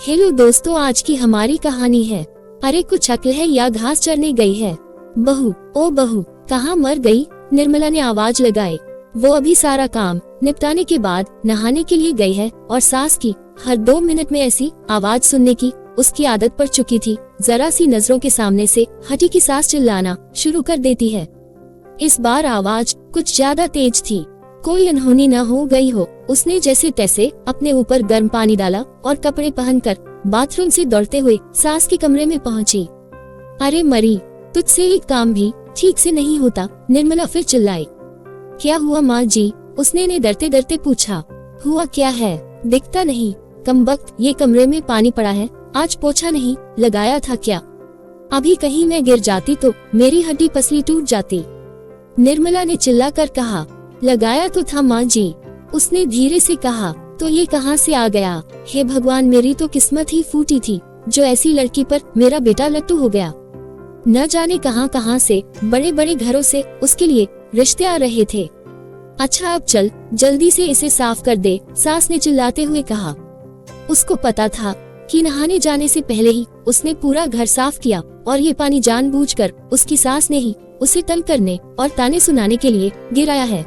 Hello दोस्तों, आज की हमारी कहानी है अरे कुछ अक्ल है या घास चरने गई है। बहू, ओ बहू, कहाँ मर गई? निर्मला ने आवाज लगाई। वो अभी सारा काम निपटाने के बाद नहाने के लिए गई है और सास की हर 2 मिनट में ऐसी आवाज सुनने की उसकी आदत पड़ चुकी थी। जरा सी नजरों के सामने से हटी की सास चिल्लाना शुरू कर देती है। इस बार आवाज कुछ ज्यादा तेज थी। कोई अनहोनी न हो गई हो। उसने जैसे तैसे अपने ऊपर गर्म पानी डाला और कपड़े पहनकर बाथरूम से दौड़ते हुए सास के कमरे में पहुंची। अरे मरी, तुझसे एक काम भी ठीक से नहीं होता, निर्मला फिर चिल्लाई। क्या हुआ माँ जी? उसने ने डरते डरते पूछा। हुआ क्या है? दिखता नहीं? कमबख्त, ये कमरे में पानी पड़ा है, आज पोछा नहीं लगाया था क्या? अभी कहीं मैं गिर जाती तो मेरी हड्डी पसली टूट जाती। निर्मला ने चिल्लाकर कहा। लगाया तो था माँ जी, उसने धीरे से कहा। तो ये कहाँ से आ गया? हे भगवान, मेरी तो किस्मत ही फूटी थी जो ऐसी लड़की पर मेरा बेटा लट्टू हो गया। न जाने कहाँ कहाँ से बड़े बड़े घरों से उसके लिए रिश्ते आ रहे थे। अच्छा अब चल, जल्दी से इसे साफ कर दे, सास ने चिल्लाते हुए कहा। उसको पता था कि नहाने जाने से पहले ही उसने पूरा घर साफ किया और ये पानी जानबूझकर उसकी सास ने ही उसे तंग करने और ताने सुनाने के लिए गिराया है।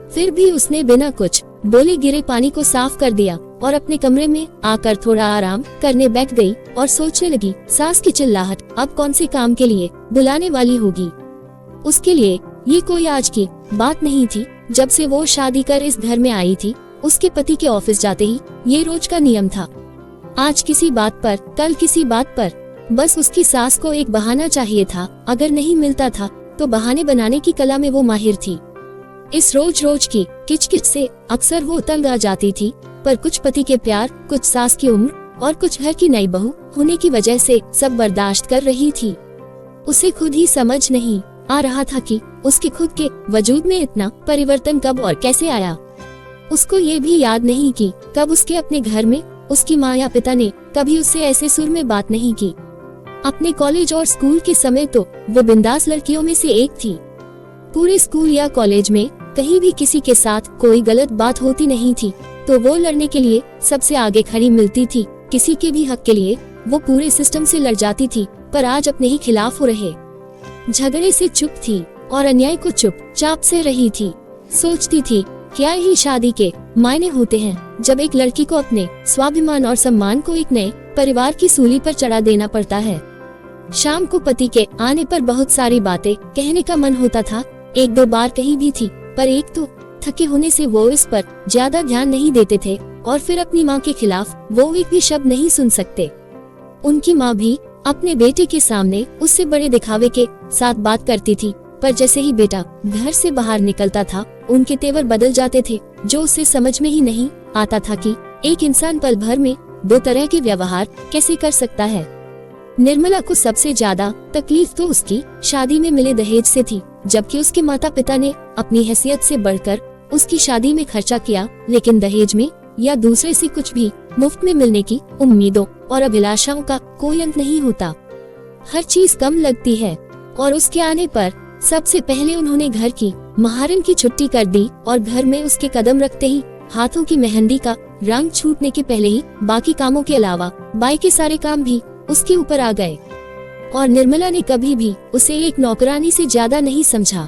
फिर भी उसने बिना कुछ बोले गिरे पानी को साफ कर दिया और अपने कमरे में आकर थोड़ा आराम करने बैठ गई और सोचने लगी, सास की चिल्लाहट अब कौन से काम के लिए बुलाने वाली होगी। उसके लिए ये कोई आज की बात नहीं थी। जब से वो शादी कर इस घर में आई थी, उसके पति के ऑफिस जाते ही ये रोज का नियम था। आज किसी बात पर, कल किसी बात पर, बस उसकी सास को एक बहाना चाहिए था। अगर नहीं मिलता था तो बहाने बनाने की कला में वो माहिर थी। इस रोज रोज की किचकिच से अक्सर वो तंग आ जाती थी, पर कुछ पति के प्यार, कुछ सास की उम्र और कुछ घर की नई बहू होने की वजह से सब बर्दाश्त कर रही थी। उसे खुद ही समझ नहीं आ रहा था कि उसके खुद के वजूद में इतना परिवर्तन कब और कैसे आया। उसको ये भी याद नहीं कि कब उसके अपने घर में उसकी माँ या पिता ने कभी उससे ऐसे सुर में बात नहीं की। अपने कॉलेज और स्कूल के समय तो वो बिंदास लड़कियों में से एक थी। पूरे स्कूल या कॉलेज में कहीं भी किसी के साथ कोई गलत बात होती नहीं थी तो वो लड़ने के लिए सबसे आगे खड़ी मिलती थी। किसी के भी हक के लिए वो पूरे सिस्टम से लड़ जाती थी, पर आज अपने ही खिलाफ हो रहे झगड़े से चुप थी और अन्याय को चुपचाप से रही थी। सोचती थी, क्या ही शादी के मायने होते हैं जब एक लड़की को अपने स्वाभिमान और सम्मान को एक नए परिवार की सूली पर चढ़ा देना पड़ता है। शाम को पति के आने पर बहुत सारी बातें कहने का मन होता था। 1-2 बार कही भी थी, पर एक तो थके होने से वो इस पर ज्यादा ध्यान नहीं देते थे और फिर अपनी माँ के खिलाफ वो एक भी शब्द नहीं सुन सकते। उनकी माँ भी अपने बेटे के सामने उससे बड़े दिखावे के साथ बात करती थी, पर जैसे ही बेटा घर से बाहर निकलता था उनके तेवर बदल जाते थे, जो उसे समझ में ही नहीं आता था कि एक इंसान पल भर में 2 तरह के व्यवहार कैसे कर सकता है। निर्मला को सबसे ज्यादा तकलीफ तो उसकी शादी में मिले दहेज से थी, जबकि उसके माता पिता ने अपनी हैसियत से बढ़कर उसकी शादी में खर्चा किया, लेकिन दहेज में या दूसरे से कुछ भी मुफ्त में मिलने की उम्मीदों और अभिलाषाओं का कोई अंत नहीं होता। हर चीज कम लगती है और उसके आने पर सबसे पहले उन्होंने घर की महारन की छुट्टी कर दी और घर में उसके कदम रखते ही हाथों की मेहंदी का रंग छूटने के पहले ही बाकी कामों के अलावा बाई के सारे काम भी उसके ऊपर आ गए। और निर्मला ने कभी भी उसे एक नौकरानी से ज्यादा नहीं समझा।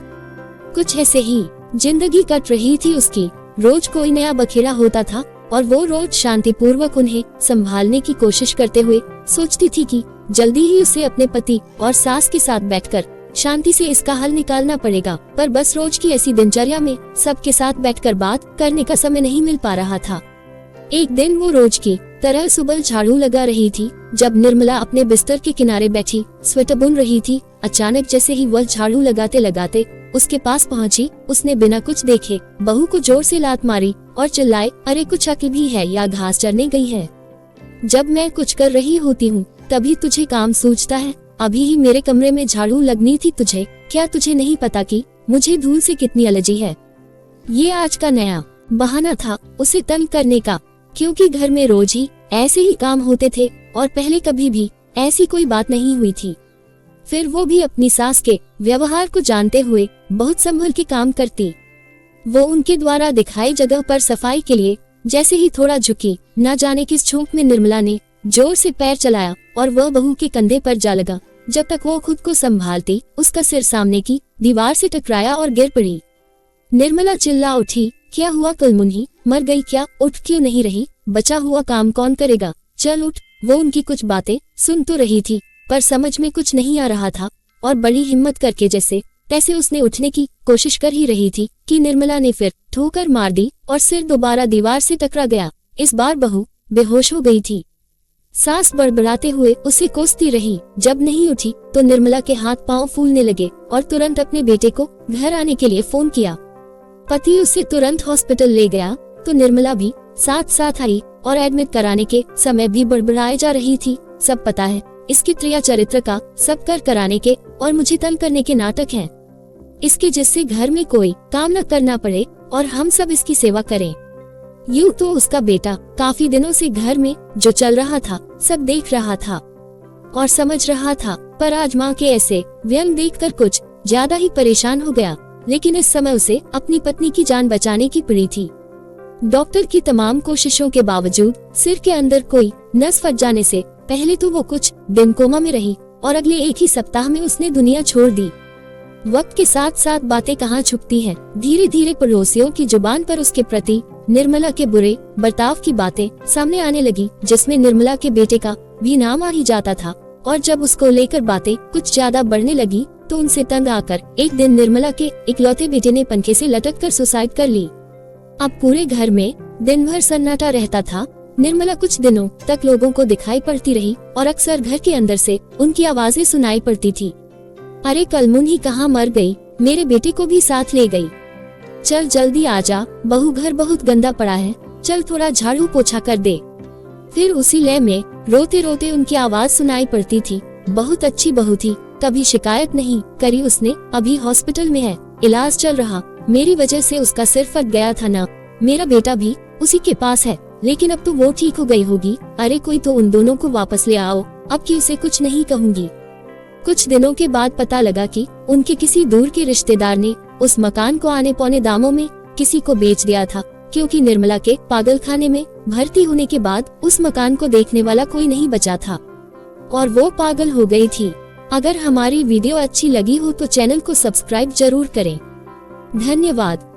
कुछ ऐसे ही जिंदगी कट रही थी उसकी। रोज कोई नया बखेड़ा होता था और वो रोज शांतिपूर्वक उन्हें संभालने की कोशिश करते हुए सोचती थी कि जल्दी ही उसे अपने पति और सास के साथ बैठकर शांति से इसका हल निकालना पड़ेगा, पर बस रोज की ऐसी दिनचर्या में सबके साथ बैठकर बात करने का समय नहीं मिल पा रहा था। एक दिन वो रोज की तरह सुबह झाड़ू लगा रही थी। जब निर्मला अपने बिस्तर के किनारे बैठी स्वेटर बुन रही थी, अचानक जैसे ही वह झाड़ू लगाते लगाते उसके पास पहुंची, उसने बिना कुछ देखे बहू को जोर से लात मारी और चिल्लाए, अरे कुछ अक्ल भी है या घास चरने गई है? जब मैं कुछ कर रही होती हूँ तभी तुझे काम सूझता है। अभी ही मेरे कमरे में झाड़ू लगनी थी तुझे। क्या तुझे नहीं पता कि मुझे धूल से कितनी एलर्जी है? ये आज का नया बहाना था उसे तंग करने का, क्योंकि घर में रोज ही ऐसे ही काम होते थे और पहले कभी भी ऐसी कोई बात नहीं हुई थी। फिर वो भी अपनी सास के व्यवहार को जानते हुए बहुत संभल के काम करती। वो उनके द्वारा दिखाई जगह पर सफाई के लिए जैसे ही थोड़ा झुकी, न जाने किस झोंक में निर्मला ने जोर से पैर चलाया और वह बहू के कंधे पर जा लगा। जब तक वो खुद को संभालती, उसका सिर सामने की दीवार से टकराया और गिर पड़ी। निर्मला चिल्ला उठी, क्या हुआ कलमुन्ही, मर गई क्या? उठ क्यों नहीं रही? बचा हुआ काम कौन करेगा? चल उठ। वो उनकी कुछ बातें सुन तो रही थी, पर समझ में कुछ नहीं आ रहा था और बड़ी हिम्मत करके जैसे तैसे उसने उठने की कोशिश कर ही रही थी कि निर्मला ने फिर ठोकर मार दी और सिर दोबारा दीवार से टकरा गया। इस बार बहू बेहोश हो गई थी। सांस बड़बड़ाते हुए उसे कोसती रही। जब नहीं उठी तो निर्मला के हाथ पांव फूलने लगे और तुरंत अपने बेटे को घर आने के लिए फोन किया। पति उसे तुरंत हॉस्पिटल ले गया तो निर्मला भी साथ साथ आई और एडमिट कराने के समय भी बड़बड़ाए जा रही थी। सब पता है इसकी क्रिया चरित्र का, सब कर कराने के और मुझे तंग करने के नाटक हैं। इसके जिससे घर में कोई काम न करना पड़े और हम सब इसकी सेवा करें। यूं तो उसका बेटा काफी दिनों से घर में जो चल रहा था सब देख रहा था और समझ रहा था, पर आज माँ के ऐसे व्यंग देखकर कुछ ज्यादा ही परेशान हो गया। लेकिन इस समय उसे अपनी पत्नी की जान बचाने की पड़ी थी। डॉक्टर की तमाम कोशिशों के बावजूद सिर के अंदर कोई नस फट जाने से पहले तो वो कुछ दिन कोमा में रही और अगले एक ही सप्ताह में उसने दुनिया छोड़ दी। वक्त के साथ साथ बातें कहाँ छुपती हैं। धीरे धीरे पड़ोसियों की जुबान पर उसके प्रति निर्मला के बुरे बर्ताव की बातें सामने आने लगी, जिसमें निर्मला के बेटे का भी नाम आ ही जाता था। और जब उसको लेकर बातें कुछ ज्यादा बढ़ने लगी तो उनसे तंग आकर एक दिन निर्मला के इकलौते बेटे ने पंखे से लटककर सुसाइड कर ली। अब पूरे घर में दिन भर सन्नाटा रहता था। निर्मला कुछ दिनों तक लोगों को दिखाई पड़ती रही और अक्सर घर के अंदर से उनकी आवाजें सुनाई पड़ती थी। अरे कलमुन्ही कहाँ मर गई? मेरे बेटे को भी साथ ले गई। चल जल्दी आजा, बहू घर बहुत गंदा पड़ा है, चल थोड़ा झाड़ू पोछा कर दे। फिर उसी लय में रोते रोते उनकी आवाज सुनाई पड़ती थी। बहुत अच्छी बहू थी, कभी शिकायत नहीं करी उसने, अभी हॉस्पिटल में है, इलाज चल रहा। मेरी वजह से उसका सिर फट गया था ना, मेरा बेटा भी उसी के पास है, लेकिन अब तो वो ठीक हो गई होगी। अरे कोई तो उन दोनों को वापस ले आओ, अब की उसे कुछ नहीं कहूँगी। कुछ दिनों के बाद पता लगा कि उनके किसी दूर के रिश्तेदार ने उस मकान को आने पौने दामों में किसी को बेच दिया था, क्योंकि निर्मला के पागलखाने में भर्ती होने के बाद उस मकान को देखने वाला कोई नहीं बचा था और वो पागल हो गई थी। अगर हमारी वीडियो अच्छी लगी हो तो चैनल को सब्सक्राइब जरूर करें। धन्यवाद।